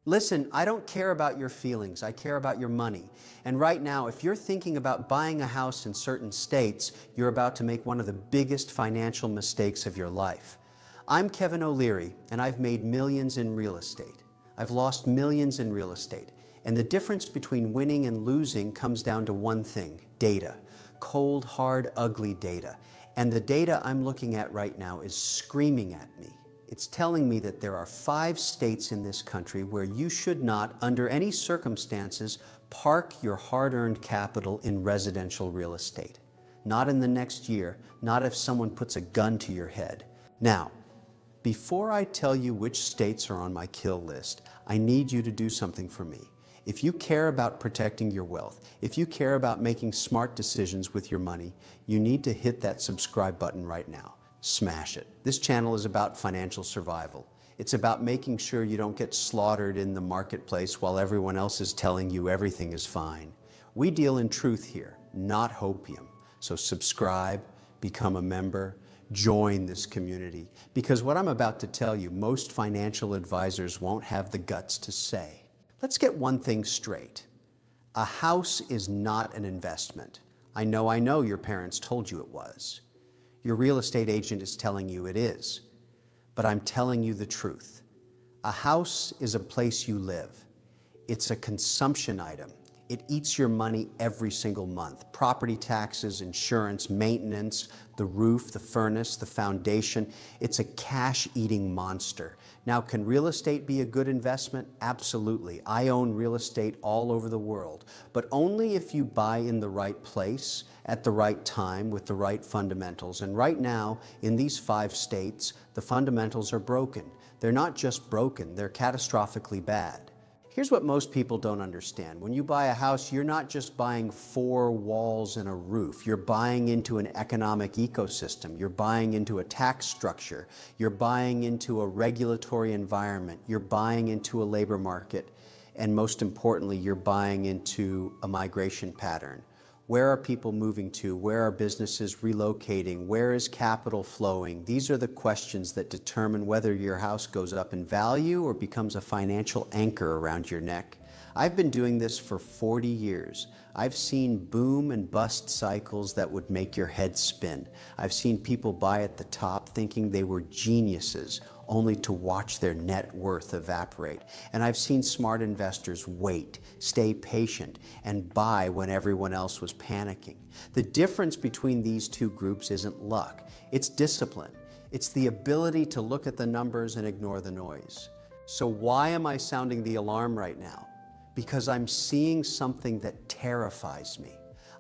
Listen, I don't care about your feelings, I care about your money. And right now, if you're thinking about buying a house in certain states, you're about to make one of the biggest financial mistakes of your life. I'm Kevin O'Leary, and I've made millions in real estate. I've lost millions in real estate. And the difference between winning and losing comes down to one thing: data. Cold, hard, ugly data. And the data I'm looking at right now is screaming at me. It's telling me that there are 5 states in this country where you should not, under any circumstances, park your hard-earned capital in residential real estate. Not in the next year, not if someone puts a gun to your head. Now, before I tell you which states are on my kill list, I need you to do something for me. If you care about protecting your wealth, if you care about making smart decisions with your money, you need to hit that subscribe button right now. Smash it. This channel is about financial survival. It's about making sure you don't get slaughtered in the marketplace while everyone else is telling you everything is fine. We deal in truth here, not hopium. So subscribe, become a member, join this community. Because what I'm about to tell you, most financial advisors won't have the guts to say. Let's get one thing straight. A house is not an investment. I know your parents told you it was. Your real estate agent is telling you it is. But I'm telling you the truth. A house is a place you live. It's a consumption item. It eats your money every single month. Property taxes, insurance, maintenance, the roof, the furnace, the foundation. It's a cash-eating monster. Now, can real estate be a good investment? Absolutely. I own real estate all over the world, but only if you buy in the right place, at the right time, with the right fundamentals. And right now, in these 5 states, the fundamentals are broken. They're not just broken, they're catastrophically bad. Here's what most people don't understand. When you buy a house, you're not just buying 4 walls and a roof. You're buying into an economic ecosystem. You're buying into a tax structure. You're buying into a regulatory environment. You're buying into a labor market. And most importantly, you're buying into a migration pattern. Where are people moving to? Where are businesses relocating? Where is capital flowing? These are the questions that determine whether your house goes up in value or becomes a financial anchor around your neck. I've been doing this for 40 years. I've seen boom and bust cycles that would make your head spin. I've seen people buy at the top thinking they were geniuses, only to watch their net worth evaporate. And I've seen smart investors wait, stay patient, and buy when everyone else was panicking. The difference between these 2 groups isn't luck, it's discipline. It's the ability to look at the numbers and ignore the noise. So why am I sounding the alarm right now? Because I'm seeing something that terrifies me.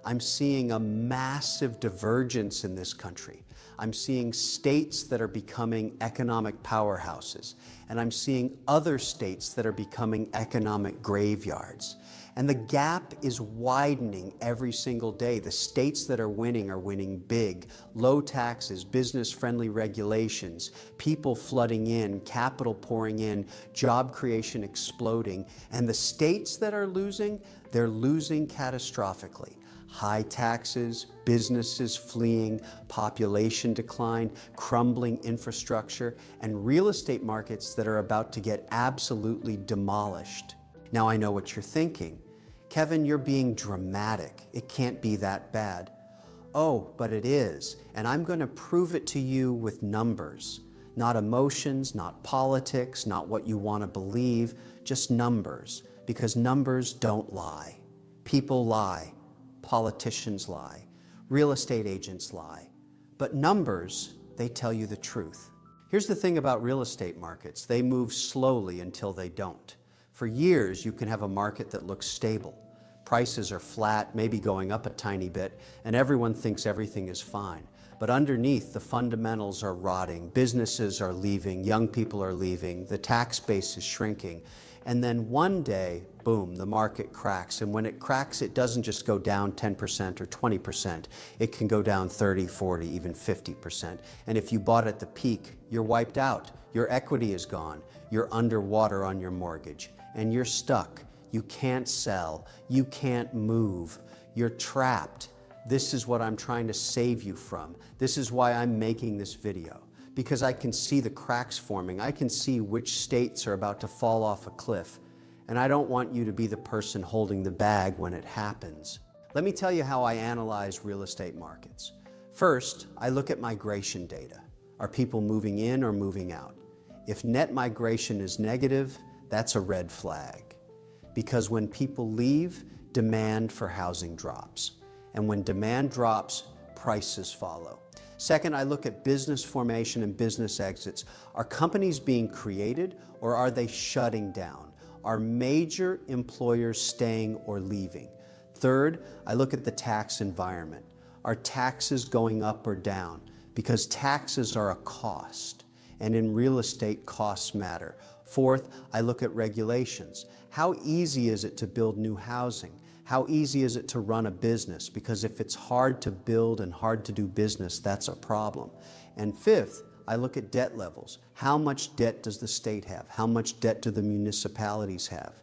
I'm seeing a massive divergence in this country. I'm seeing states that are becoming economic powerhouses, and I'm seeing other states that are becoming economic graveyards. And the gap is widening every single day. The states that are winning big. Low taxes, business-friendly regulations, people flooding in, capital pouring in, job creation exploding. And the states that are losing, they're losing catastrophically. High taxes, businesses fleeing, population decline, crumbling infrastructure, and real estate markets that are about to get absolutely demolished. Now I know what you're thinking. Kevin, you're being dramatic. It can't be that bad. Oh, but it is, and I'm going to prove it to you with numbers. Not emotions, not politics, not what you want to believe, just numbers, because numbers don't lie. People lie. Politicians lie, real estate agents lie, but numbers, they tell you the truth. Here's the thing about real estate markets. They move slowly until they don't. For years, you can have a market that looks stable. Prices are flat, maybe going up a tiny bit, and everyone thinks everything is fine. But underneath, the fundamentals are rotting, businesses are leaving, young people are leaving, the tax base is shrinking. And then one day, boom, the market cracks. And when it cracks, it doesn't just go down 10% or 20%. It can go down 30, 40, even 50%. And if you bought at the peak, you're wiped out. Your equity is gone. You're underwater on your mortgage. And you're stuck. You can't sell. You can't move. You're trapped. This is what I'm trying to save you from. This is why I'm making this video. Because I can see the cracks forming. I can see which states are about to fall off a cliff. and I don't want you to be the person holding the bag when it happens. Let me tell you how I analyze real estate markets. First, I look at migration data. Are people moving in or moving out? If net migration is negative, that's a red flag. Because when people leave, demand for housing drops. And when demand drops, prices follow. Second, I look at business formation and business exits. Are companies being created or are they shutting down? Are major employers staying or leaving? Third, I look at the tax environment. Are taxes going up or down? Because taxes are a cost, and in real estate, costs matter. Fourth, I look at regulations. How easy is it to build new housing? How easy is it to run a business? Because if it's hard to build and hard to do business, that's a problem. And fifth, I look at debt levels. How much debt does the state have? How much debt do the municipalities have?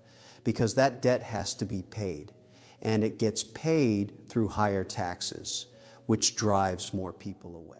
Because that debt has to be paid. And it gets paid through higher taxes, which drives more people away.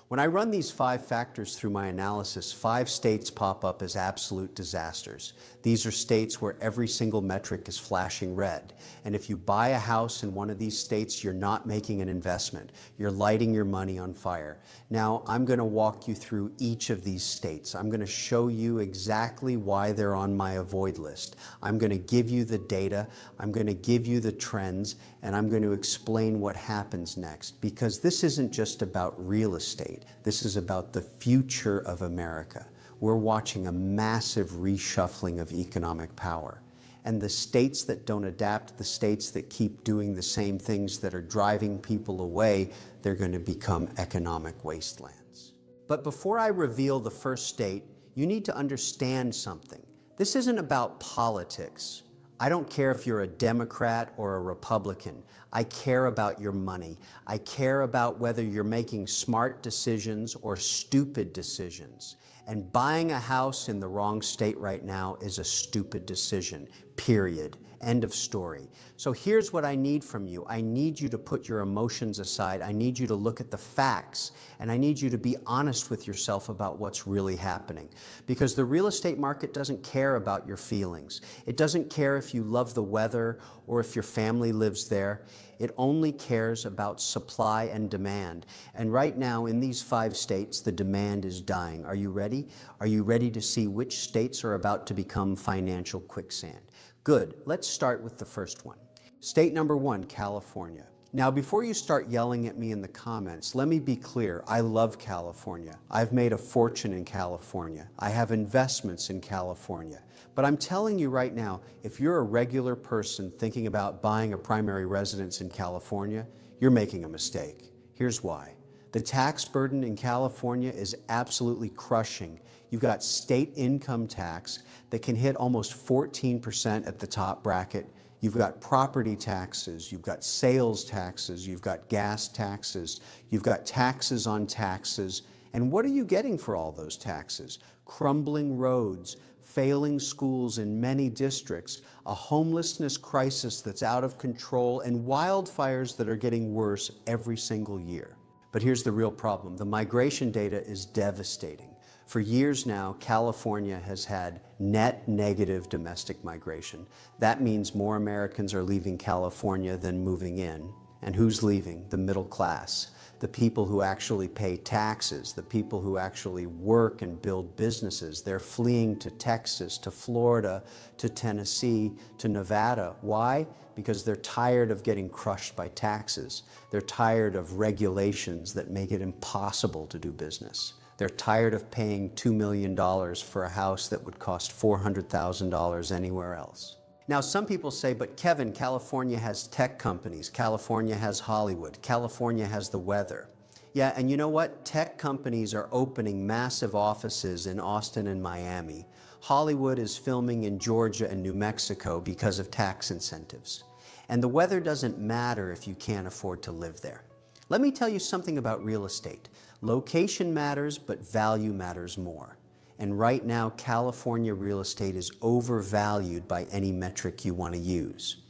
When I run these 5 factors through my analysis, 5 states pop up as absolute disasters. These are states where every single metric is flashing red. And if you buy a house in one of these states, you're not making an investment. You're lighting your money on fire. Now, I'm going to walk you through each of these states. I'm going to show you exactly why they're on my avoid list. I'm going to give you the data. I'm going to give you the trends. And I'm going to explain what happens next. Because this isn't just about real estate. This is about the future of America. We're watching a massive reshuffling of economic power. And the states that don't adapt, the states that keep doing the same things that are driving people away, they're going to become economic wastelands. But before I reveal the first state, you need to understand something. This isn't about politics. I don't care if you're a Democrat or a Republican. I care about your money. I care about whether you're making smart decisions or stupid decisions. And buying a house in the wrong state right now is a stupid decision, period. End of story. So here's what I need from you. I need you to put your emotions aside. I need you to look at the facts, and I need you to be honest with yourself about what's really happening. Because the real estate market doesn't care about your feelings. It doesn't care if you love the weather or if your family lives there. It only cares about supply and demand. And right now in these 5 states, the demand is dying. Are you ready? Are you ready to see which states are about to become financial quicksand? Good. Let's start with the first one. State number 1, California. Now, before you start yelling at me in the comments, let me be clear. I love California. I've made a fortune in California. I have investments in California. But I'm telling you right now, if you're a regular person thinking about buying a primary residence in California, you're making a mistake. Here's why. The tax burden in California is absolutely crushing. You've got state income tax that can hit almost 14% at the top bracket. You've got property taxes, you've got sales taxes, you've got gas taxes, you've got taxes on taxes. And what are you getting for all those taxes? Crumbling roads, failing schools in many districts, a homelessness crisis that's out of control, and wildfires that are getting worse every single year. But here's the real problem. The migration data is devastating. For years now, California has had net negative domestic migration. That means more Americans are leaving California than moving in. And who's leaving? The middle class, the people who actually pay taxes, the people who actually work and build businesses. They're fleeing to Texas, to Florida, to Tennessee, to Nevada. Why? Because they're tired of getting crushed by taxes. They're tired of regulations that make it impossible to do business. They're tired of paying $2 million for a house that would cost $400,000 anywhere else. Now, some people say, but Kevin, California has tech companies, California has Hollywood, California has the weather. Yeah, and you know what? Tech companies are opening massive offices in Austin and Miami. Hollywood is filming in Georgia and New Mexico because of tax incentives. And the weather doesn't matter if you can't afford to live there. Let me tell you something about real estate. Location matters, but value matters more. And right now, California real estate is overvalued by any metric you want to use.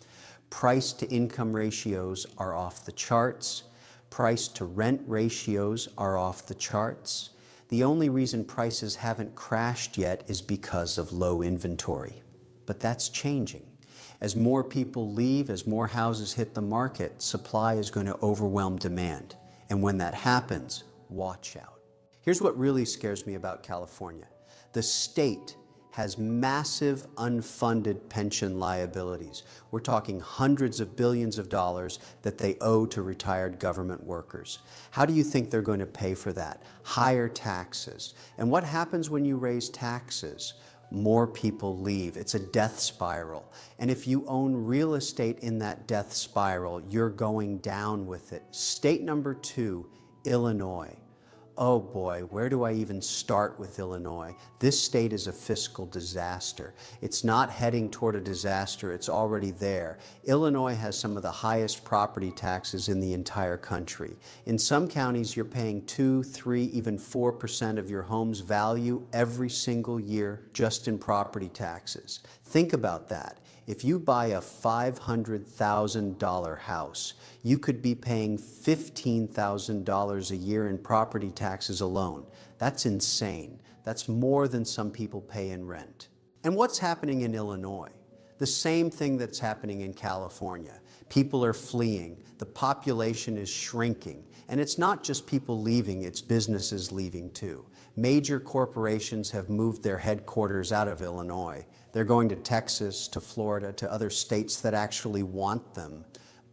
Price to income ratios are off the charts. Price to rent ratios are off the charts. The only reason prices haven't crashed yet is because of low inventory. But that's changing. As more people leave, as more houses hit the market, supply is going to overwhelm demand. And when that happens, watch out. Here's what really scares me about California. The state has massive unfunded pension liabilities. We're talking hundreds of billions of dollars that they owe to retired government workers. How do you think they're going to pay for that? Higher taxes. And what happens when you raise taxes? More people leave. It's a death spiral. And if you own real estate in that death spiral, you're going down with it. State number 2, Illinois. Oh boy, where do I even start with Illinois? This state is a fiscal disaster. It's not heading toward a disaster, it's already there. Illinois has some of the highest property taxes in the entire country. In some counties, you're paying 2, 3, even 4% of your home's value every single year just in property taxes. Think about that. If you buy a $500,000 house, you could be paying $15,000 a year in property taxes alone. That's insane. That's more than some people pay in rent. And what's happening in Illinois? The same thing that's happening in California. People are fleeing. The population is shrinking. And it's not just people leaving, it's businesses leaving too. Major corporations have moved their headquarters out of Illinois. They're going to Texas, to Florida, to other states that actually want them.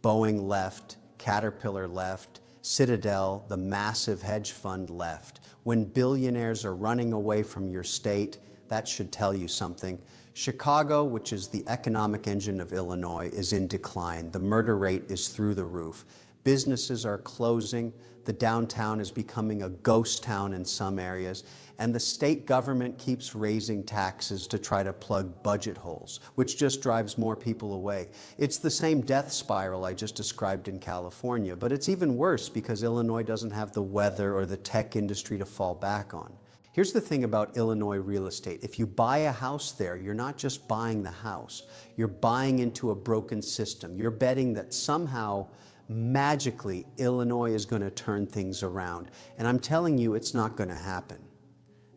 Boeing left, Caterpillar left, Citadel, the massive hedge fund, left. When billionaires are running away from your state, that should tell you something. Chicago, which is the economic engine of Illinois, is in decline. The murder rate is through the roof. Businesses are closing. The downtown is becoming a ghost town in some areas. And the state government keeps raising taxes to try to plug budget holes, which just drives more people away. It's the same death spiral I just described in California, but it's even worse because Illinois doesn't have the weather or the tech industry to fall back on. Here's the thing about Illinois real estate. If you buy a house there, you're not just buying the house. You're buying into a broken system. You're betting that somehow, magically, Illinois is going to turn things around. And I'm telling you, it's not going to happen.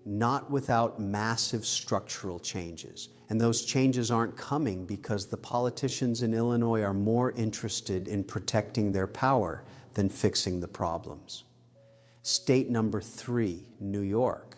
Not without massive structural changes. And those changes aren't coming because the politicians in Illinois are more interested in protecting their power than fixing the problems. State number 3, New York.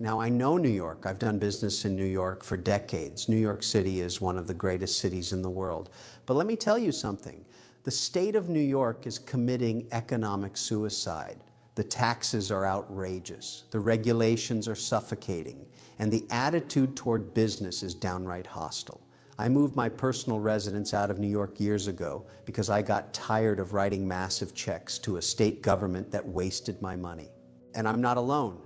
Now, I know New York. I've done business in New York for decades. New York City is one of the greatest cities in the world. But let me tell you something. The state of New York is committing economic suicide. The taxes are outrageous. The regulations are suffocating. And the attitude toward business is downright hostile. I moved my personal residence out of New York years ago because I got tired of writing massive checks to a state government that wasted my money. And I'm not alone.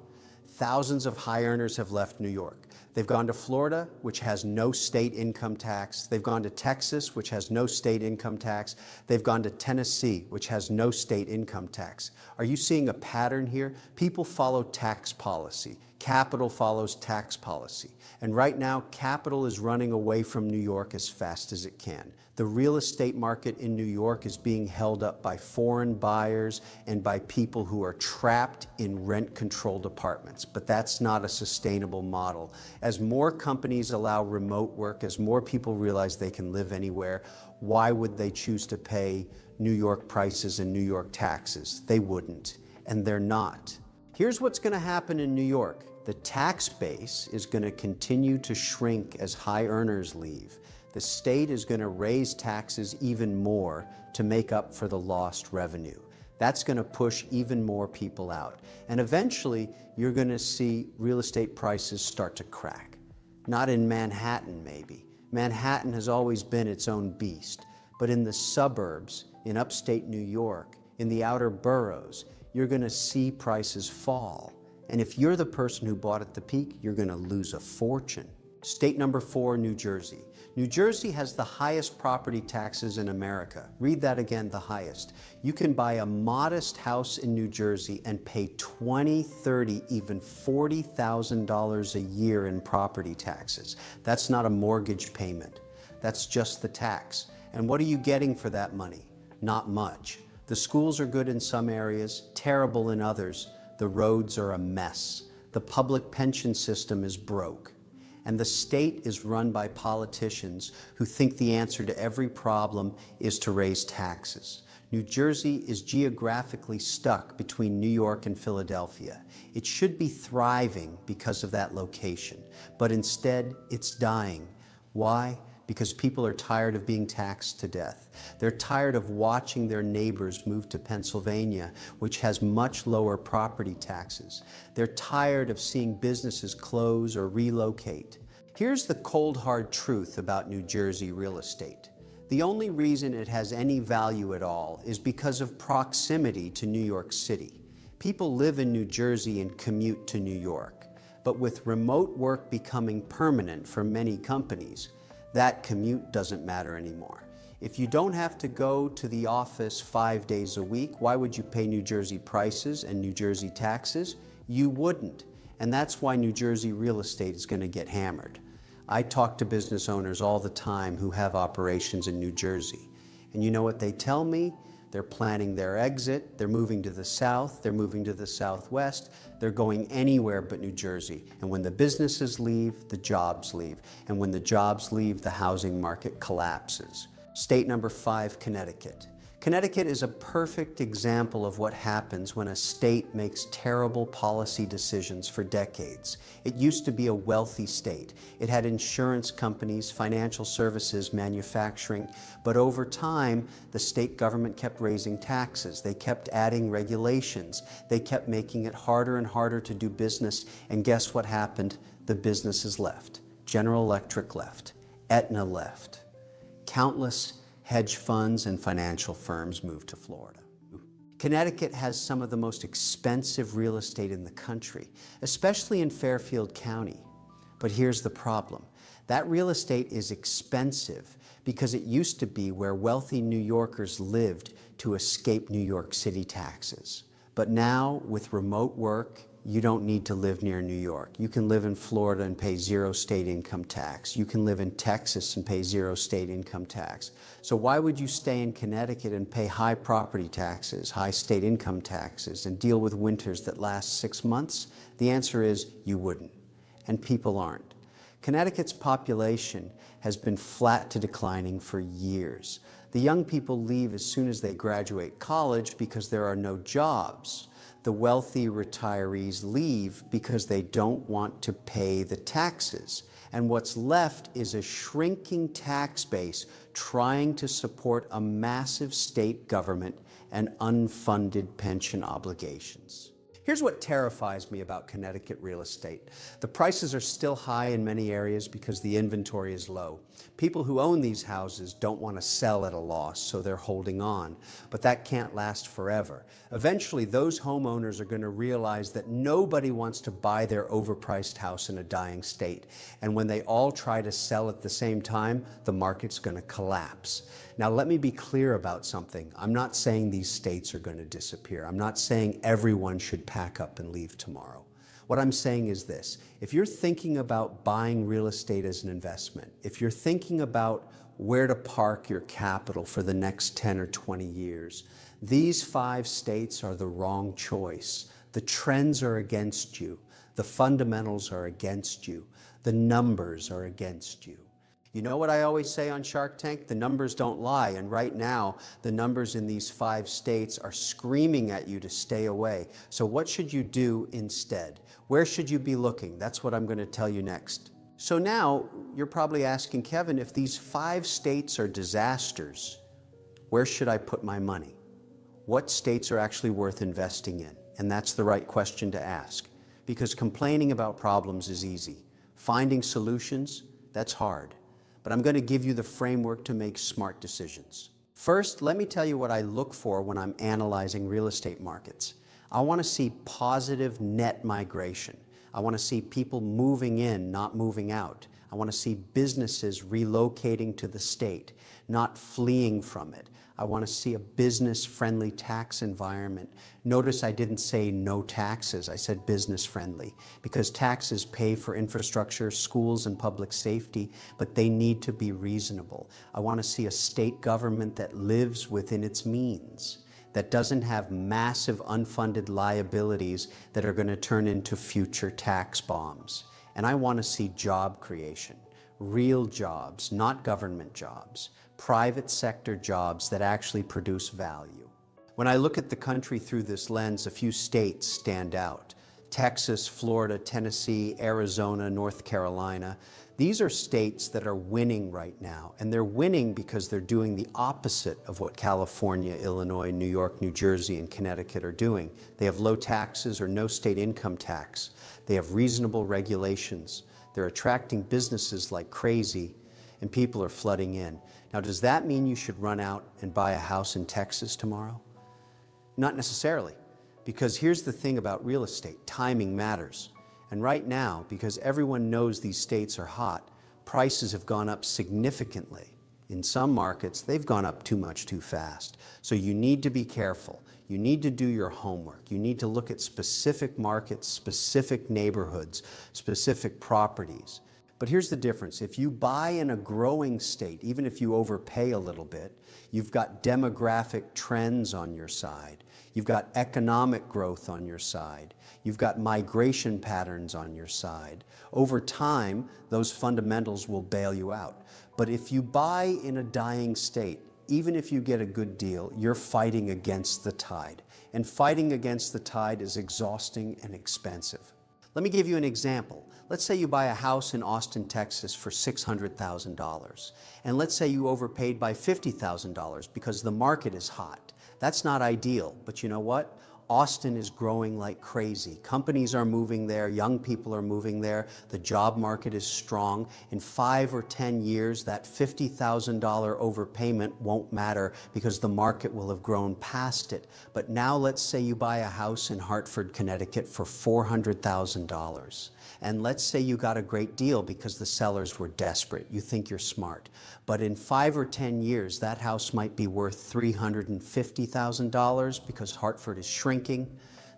Thousands of high earners have left New York. They've gone to Florida, which has no state income tax. They've gone to Texas, which has no state income tax. They've gone to Tennessee, which has no state income tax. Are you seeing a pattern here? People follow tax policy. Capital follows tax policy. And right now, capital is running away from New York as fast as it can. The real estate market in New York is being held up by foreign buyers and by people who are trapped in rent-controlled apartments. But that's not a sustainable model. As more companies allow remote work, as more people realize they can live anywhere, why would they choose to pay New York prices and New York taxes? They wouldn't, and they're not. Here's what's going to happen in New York. The tax base is going to continue to shrink as high earners leave. The state is going to raise taxes even more to make up for the lost revenue. That's going to push even more people out. And eventually, you're going to see real estate prices start to crack. Not in Manhattan, maybe. Manhattan has always been its own beast. But in the suburbs, in upstate New York, in the outer boroughs, you're going to see prices fall. And if you're the person who bought at the peak, you're going to lose a fortune. State number 4, New Jersey. New Jersey has the highest property taxes in America. Read that again, the highest. You can buy a modest house in New Jersey and pay $20,000, $30,000, even $40,000 a year in property taxes. That's not a mortgage payment. That's just the tax. And what are you getting for that money? Not much. The schools are good in some areas, terrible in others. The roads are a mess. The public pension system is broke. And the state is run by politicians who think the answer to every problem is to raise taxes. New Jersey is geographically stuck between New York and Philadelphia. It should be thriving because of that location, but instead it's dying. Why? Because people are tired of being taxed to death. They're tired of watching their neighbors move to Pennsylvania, which has much lower property taxes. They're tired of seeing businesses close or relocate. Here's the cold, hard truth about New Jersey real estate. The only reason it has any value at all is because of proximity to New York City. People live in New Jersey and commute to New York. But with remote work becoming permanent for many companies, that commute doesn't matter anymore. If you don't have to go to the office 5 days a week, why would you pay New Jersey prices and New Jersey taxes? You wouldn't. And that's why New Jersey real estate is going to get hammered. I talk to business owners all the time who have operations in New Jersey. And you know what they tell me? They're planning their exit, they're moving to the south, they're moving to the southwest, they're going anywhere but New Jersey. And when the businesses leave, the jobs leave. And when the jobs leave, the housing market collapses. State number 5, Connecticut. Connecticut is a perfect example of what happens when a state makes terrible policy decisions for decades. It used to be a wealthy state. It had insurance companies, financial services, manufacturing, but over time, the state government kept raising taxes. They kept adding regulations. They kept making it harder and harder to do business, and guess what happened? The businesses left. General Electric left. Aetna left. Countless hedge funds and financial firms moved to Florida. Connecticut has some of the most expensive real estate in the country, especially in Fairfield County. But here's the problem. That real estate is expensive because it used to be where wealthy New Yorkers lived to escape New York City taxes. But now, with remote work, you don't need to live near New York. You can live in Florida and pay 0 state income tax. You can live in Texas and pay 0 state income tax. So why would you stay in Connecticut and pay high property taxes, high state income taxes, and deal with winters that last 6 months? The answer is you wouldn't, and people aren't. Connecticut's population has been flat to declining for years. The young people leave as soon as they graduate college because there are no jobs. The wealthy retirees leave because they don't want to pay the taxes. And what's left is a shrinking tax base trying to support a massive state government and unfunded pension obligations. Here's what terrifies me about Connecticut real estate. The prices are still high in many areas because the inventory is low. People who own these houses don't want to sell at a loss, so they're holding on. But that can't last forever. Eventually, those homeowners are going to realize that nobody wants to buy their overpriced house in a dying state. And when they all try to sell at the same time, the market's going to collapse. Now, let me be clear about something. I'm not saying these states are going to disappear. I'm not saying everyone should pack up and leave tomorrow. What I'm saying is this: if you're thinking about buying real estate as an investment, if you're thinking about where to park your capital for the next 10 or 20 years, these 5 states are the wrong choice. The trends are against you. The fundamentals are against you. The numbers are against you. You know what I always say on Shark Tank? The numbers don't lie, and right now, the numbers in these 5 states are screaming at you to stay away. So what should you do instead? Where should you be looking? That's what I'm going to tell you next. So now, you're probably asking, Kevin, if these 5 states are disasters, where should I put my money? What states are actually worth investing in? And that's the right question to ask, because complaining about problems is easy. Finding solutions, that's hard. But I'm going to give you the framework to make smart decisions. First, let me tell you what I look for when I'm analyzing real estate markets. I want to see positive net migration. I want to see people moving in, not moving out. I want to see businesses relocating to the state, not fleeing from it. I want to see a business-friendly tax environment. Notice I didn't say no taxes, I said business-friendly, because taxes pay for infrastructure, schools, and public safety, but they need to be reasonable. I want to see a state government that lives within its means, that doesn't have massive unfunded liabilities that are going to turn into future tax bombs. And I want to see job creation, real jobs, not government jobs, private sector jobs that actually produce value. When I look at the country through this lens, a few states stand out. Texas, Florida, Tennessee, Arizona, North Carolina. These are states that are winning right now, and they're winning because they're doing the opposite of what California, Illinois, New York, New Jersey, and Connecticut are doing. They have low taxes or no state income tax. They have reasonable regulations. They're attracting businesses like crazy, and people are flooding in. Now, does that mean you should run out and buy a house in Texas tomorrow? Not necessarily, because here's the thing about real estate: timing matters. And right now, because everyone knows these states are hot, prices have gone up significantly. In some markets, they've gone up too much too fast. So you need to be careful. You need to do your homework. You need to look at specific markets, specific neighborhoods, specific properties. But here's the difference. If you buy in a growing state, even if you overpay a little bit, you've got demographic trends on your side. You've got economic growth on your side. You've got migration patterns on your side. Over time, those fundamentals will bail you out. But if you buy in a dying state, even if you get a good deal, you're fighting against the tide. And fighting against the tide is exhausting and expensive. Let me give you an example. Let's say you buy a house in Austin, Texas for $600,000. And let's say you overpaid by $50,000 because the market is hot. That's not ideal, but you know what? Austin is growing like crazy. Companies are moving there, young people are moving there, the job market is strong. In 5 or 10 years, that $50,000 overpayment won't matter because the market will have grown past it. But now let's say you buy a house in Hartford, Connecticut for $400,000. And let's say you got a great deal because the sellers were desperate. You think you're smart. But in 5 or 10 years, that house might be worth $350,000 because Hartford is shrinking,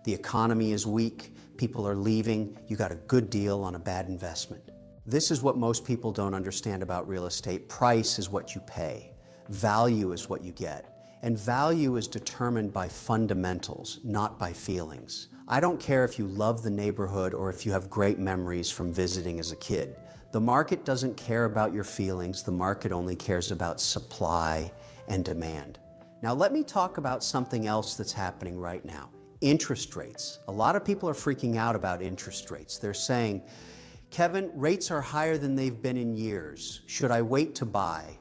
the economy is weak, people are leaving, you got a good deal on a bad investment. This is what most people don't understand about real estate. Price is what you pay. Value is what you get. And value is determined by fundamentals, not by feelings. I don't care if you love the neighborhood or if you have great memories from visiting as a kid. The market doesn't care about your feelings. The market only cares about supply and demand. Now let me talk about something else that's happening right now. Interest rates. A lot of people are freaking out about interest rates. They're saying, Kevin, rates are higher than they've been in years. Should I wait to buy?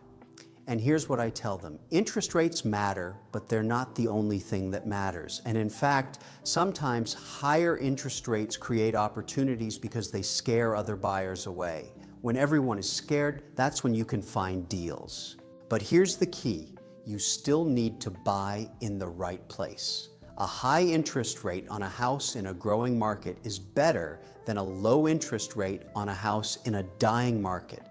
And here's what I tell them. Interest rates matter, but they're not the only thing that matters. And in fact, sometimes higher interest rates create opportunities because they scare other buyers away. When everyone is scared, that's when you can find deals. But here's the key. You still need to buy in the right place. A high interest rate on a house in a growing market is better than a low interest rate on a house in a dying market.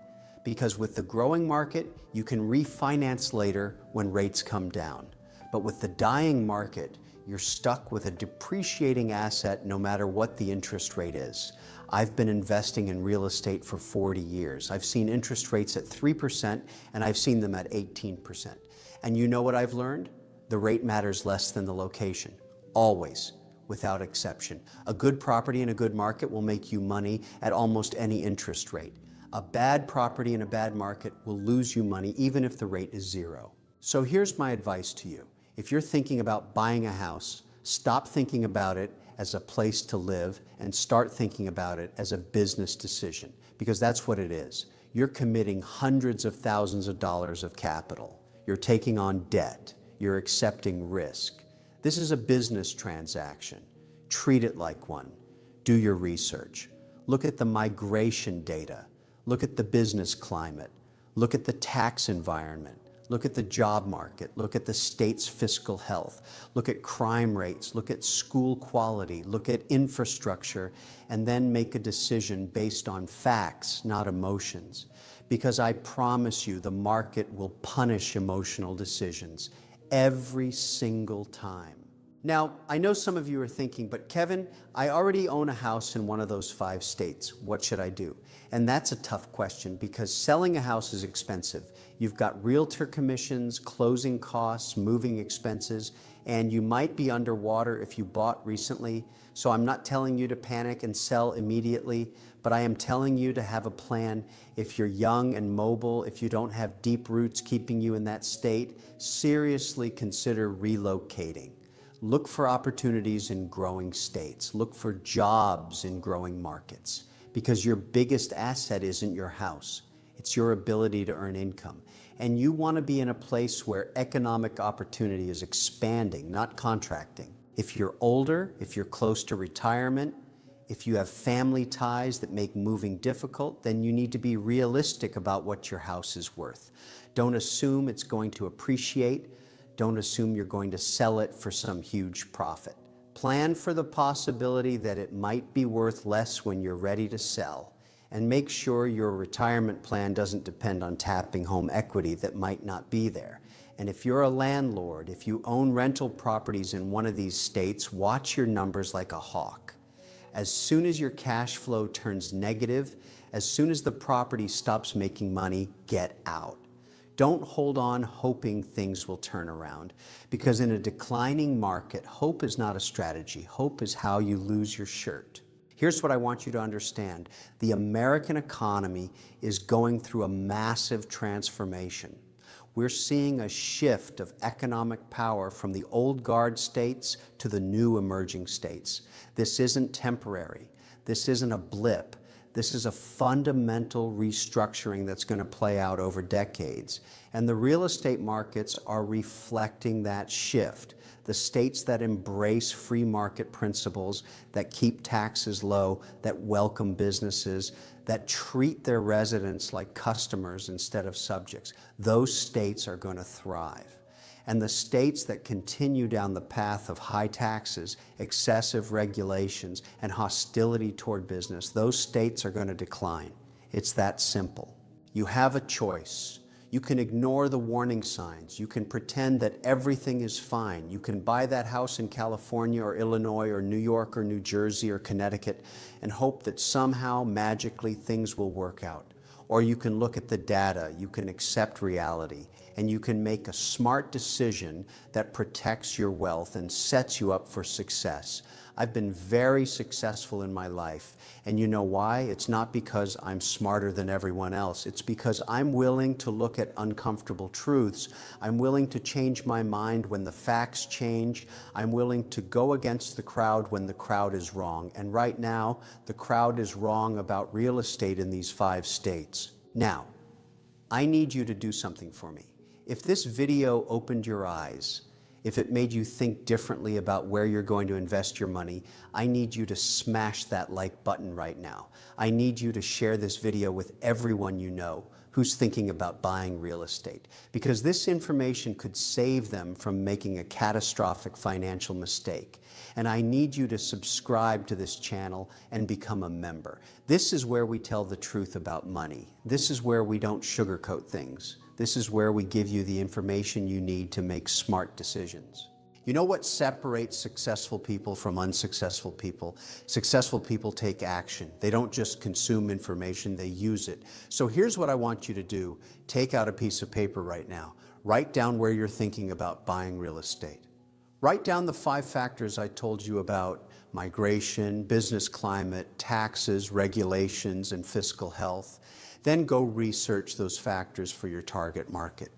Because with the growing market, you can refinance later when rates come down. But with the dying market, you're stuck with a depreciating asset no matter what the interest rate is. I've been investing in real estate for 40 years. I've seen interest rates at 3% and I've seen them at 18%. And you know what I've learned? The rate matters less than the location, always, without exception. A good property in a good market will make you money at almost any interest rate. A bad property in a bad market will lose you money even if the rate is 0. So here's my advice to you. If you're thinking about buying a house, stop thinking about it as a place to live and start thinking about it as a business decision, because that's what it is. You're committing hundreds of thousands of dollars of capital. You're taking on debt. You're accepting risk. This is a business transaction. Treat it like one. Do your research. Look at the migration data. Look at the business climate. Look at the tax environment. Look at the job market. Look at the state's fiscal health. Look at crime rates. Look at school quality. Look at infrastructure. And then make a decision based on facts, not emotions. Because I promise you, the market will punish emotional decisions every single time. Now, I know some of you are thinking, but Kevin, I already own a house in one of those 5 states. What should I do? And that's a tough question because selling a house is expensive. You've got realtor commissions, closing costs, moving expenses, and you might be underwater if you bought recently. So I'm not telling you to panic and sell immediately, but I am telling you to have a plan. If you're young and mobile, if you don't have deep roots keeping you in that state, seriously consider relocating. Look for opportunities in growing states. Look for jobs in growing markets because your biggest asset isn't your house. It's your ability to earn income. And you want to be in a place where economic opportunity is expanding, not contracting. If you're older, if you're close to retirement, if you have family ties that make moving difficult, then you need to be realistic about what your house is worth. Don't assume it's going to appreciate. Don't assume you're going to sell it for some huge profit. Plan for the possibility that it might be worth less when you're ready to sell, and make sure your retirement plan doesn't depend on tapping home equity that might not be there. And if you're a landlord, if you own rental properties in one of these states, watch your numbers like a hawk. As soon as your cash flow turns negative, as soon as the property stops making money, get out. Don't hold on hoping things will turn around, because in a declining market, hope is not a strategy. Hope is how you lose your shirt. Here's what I want you to understand. The American economy is going through a massive transformation. We're seeing a shift of economic power from the old guard states to the new emerging states. This isn't temporary. This isn't a blip. This is a fundamental restructuring that's going to play out over decades. And the real estate markets are reflecting that shift. The states that embrace free market principles, that keep taxes low, that welcome businesses, that treat their residents like customers instead of subjects, those states are going to thrive. And the states that continue down the path of high taxes, excessive regulations, and hostility toward business, those states are going to decline. It's that simple. You have a choice. You can ignore the warning signs. You can pretend that everything is fine. You can buy that house in California or Illinois or New York or New Jersey or Connecticut and hope that somehow, magically, things will work out. Or you can look at the data, you can accept reality, and you can make a smart decision that protects your wealth and sets you up for success. I've been very successful in my life, and you know why? It's not because I'm smarter than everyone else. It's because I'm willing to look at uncomfortable truths. I'm willing to change my mind when the facts change. I'm willing to go against the crowd when the crowd is wrong. And right now, the crowd is wrong about real estate in these 5 states. Now, I need you to do something for me. If this video opened your eyes, if it made you think differently about where you're going to invest your money, I need you to smash that like button right now. I need you to share this video with everyone you know who's thinking about buying real estate, because this information could save them from making a catastrophic financial mistake. And I need you to subscribe to this channel and become a member. This is where we tell the truth about money. This is where we don't sugarcoat things. This is where we give you the information you need to make smart decisions. You know what separates successful people from unsuccessful people? Successful people take action. They don't just consume information, they use it. So here's what I want you to do. Take out a piece of paper right now. Write down where you're thinking about buying real estate. Write down the 5 factors I told you about: migration, business climate, taxes, regulations, and fiscal health. Then go research those factors for your target market.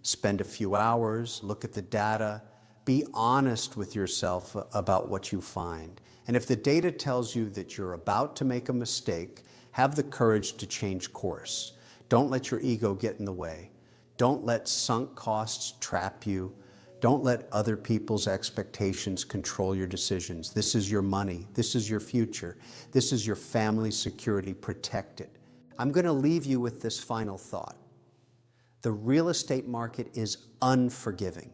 Spend a few hours, look at the data, be honest with yourself about what you find. And if the data tells you that you're about to make a mistake, have the courage to change course. Don't let your ego get in the way. Don't let sunk costs trap you. Don't let other people's expectations control your decisions. This is your money. This is your future. This is your family's security. Protect it. I'm going to leave you with this final thought. The real estate market is unforgiving.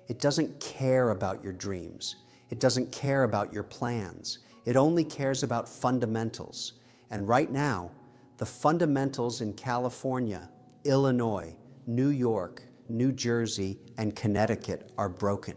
It doesn't care about your dreams. It doesn't care about your plans. It only cares about fundamentals. And right now, the fundamentals in California, Illinois, New York, New Jersey, and Connecticut are broken.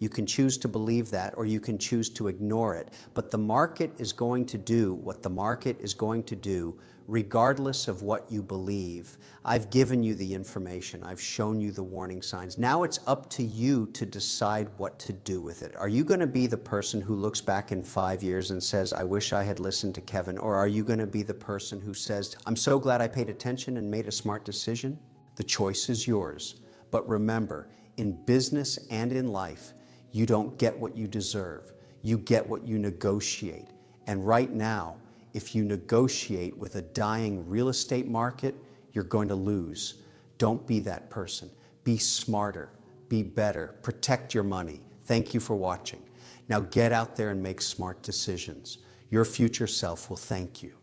You can choose to believe that, or you can choose to ignore it. But the market is going to do what the market is going to do, regardless of what you believe. I've given you the information. I've shown you the warning signs. Now it's up to you to decide what to do with it. Are you going to be the person who looks back in 5 years and says, I wish I had listened to Kevin? Or are you going to be the person who says, I'm so glad I paid attention and made a smart decision? The choice is yours. But remember, in business and in life, you don't get what you deserve. You get what you negotiate. And right now, if you negotiate with a dying real estate market, you're going to lose. Don't be that person. Be smarter. Be better. Protect your money. Thank you for watching. Now get out there and make smart decisions. Your future self will thank you.